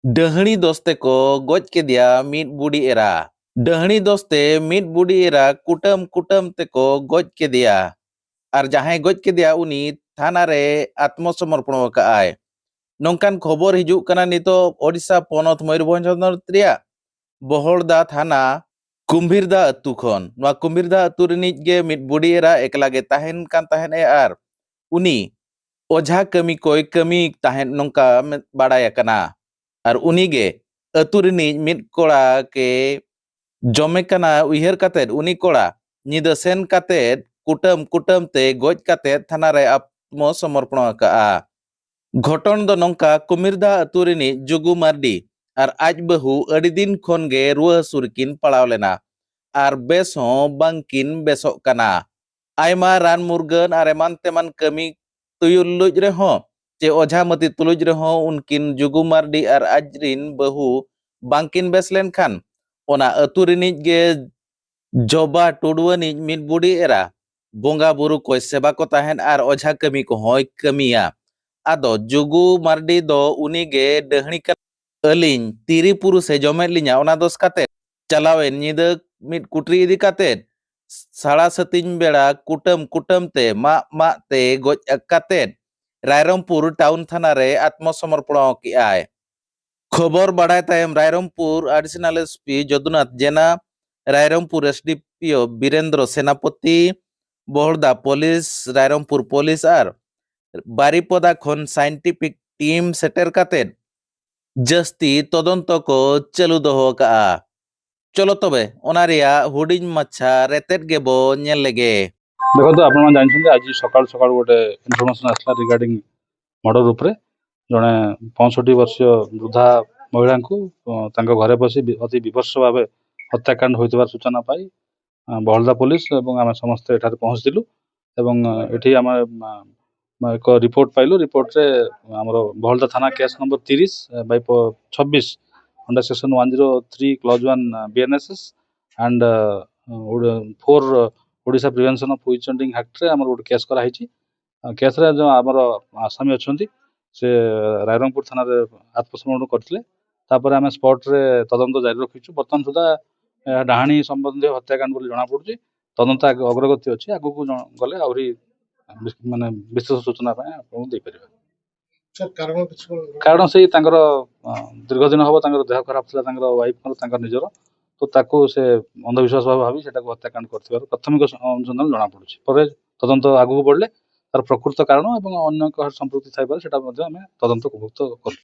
डहणी दोस्ते को गोज के दिया मीट बुड़ी एरा। डहणी दोस्ते मीट बुड़ी एरा कुटम कुटम ते को गोज के दिया। और जहां गोज के दिया उनी थाना रे आत्मसमर्पण वकाय। नौकान खबर हिजुक कना नितो ओडिशा पोनत मयूरभंज हनत रिया बहड़दा थाना कुम्भीरदा अतु खन। नवा कुम्भीरदा अतु रिनिज गे मीट बुड़ी एरा एकला गे ताहेन कान ताहेन ए आर उनी ओझा कमी कोई कमी ताहेन नौका बाड़ाय कना। और उनीगे अतु रिनिज मिद कोड़ा के जमे कना उइहर कातेद उनी कोड़ा निदा सेन कातेद कुटम कुटम ते गोज कातेद थाना रे आत्मसमर्पण का। घटन दो नौका कुमिरदा अतु रिनिज जुगु मार्डी और आज बहु अड़ी दिन खन गे रुआ हसुरकिन पड़ाव लेना और बेस हों बांकिन बेसोक कना। आयमा रान मुर्गन और एमान तेमान कमी तुयुलुज रे हों चे ओझा मती तुलुज रहो उनकिन जुगु मार्डी और आजरिन बहु बांकिन बेसलेन खान ओना अतु रिनिज गे जोबा टुडुआनिज मिद बुड़ी एरा बोंगा बुरु को सेवा को ताहेन और ओझा कमी को होय कमिया। आदो जुगु मार्डी दो उनी गे डहणी का अलिन तिरी पुरु से जमे लिया ओना दोस काते चलावे निद मिद कुटरी इदी काते साड़ा सतिन बेड़ा कुटम कुटम ते मा ते गोज काते रायरंगपुर टाउन थाना रे आत्मसमर्पण की आय। खबर बढ़ाए तायम रायरंगपुर एडिशनल एसपी जदुनाथ जेना रायरंगपुर एसडीपीओ बीरेंद्र सेनापति बहड़दा पुलिस रायरंगपुर पुलिस और बारीपदा खन साइंटिफिक टीम सेटर काते जस्ती तदंत को चालू दोहो का। चलो तबे ओना रिया हुडिंग मच्छा रेतेट गेबो नेल लेगे। देखो तो आपण जानछन्ते आज सकाळ सकाळ गोटे इनफॉरमेशन आसला रिगार्डिंग मर्डर उपरे जने 65 वर्षीय वृद्धा महिला को घरे बसी अति विभत्स भाव हत्याकांड होइतबार सूचना पाई बहलदा पुलिस एवं आम समस्त एठारे पहुँचलु एवं एठी आम एक रिपोर्ट पाइलु। रिपोर्ट रे आमर बहलदा थाना case number 30/26 under section 103 clause 1 BNSS and 4 Odisha prevention of which hunting act रे हमर गोटे केस करा हिची। केस रे जो हमर आसामी अछंती से रायरंगपुर थाना रे आत्मसमर्पण करथिले। तापर आमे स्पॉट रे तदंत जारी रखिछु। वर्तमान सुधा डाहाणी संबंधी हत्याकांड बोली जणा पड़ुची। तदंत अग्रगति अछि आगु को गले आउरी माने विशेष सूचना पाए आपन दे परिबा। सर कारण से तांकर दीर्घ दिन हबो तांकर देह खराब थिला तांकर वाइफ तांकर निजर तो ताको से अंधविश्वास भावी सेटा हत्याकांड करथिबार प्राथमिक अनुसंधान जणा पड़ुची। पर तदंत आगु बढ़ले तार प्रकृत कारण एवं अन्य संपृक्ति थाइबार सेटा मध्ये आमे तदंत उपभुक्त कर।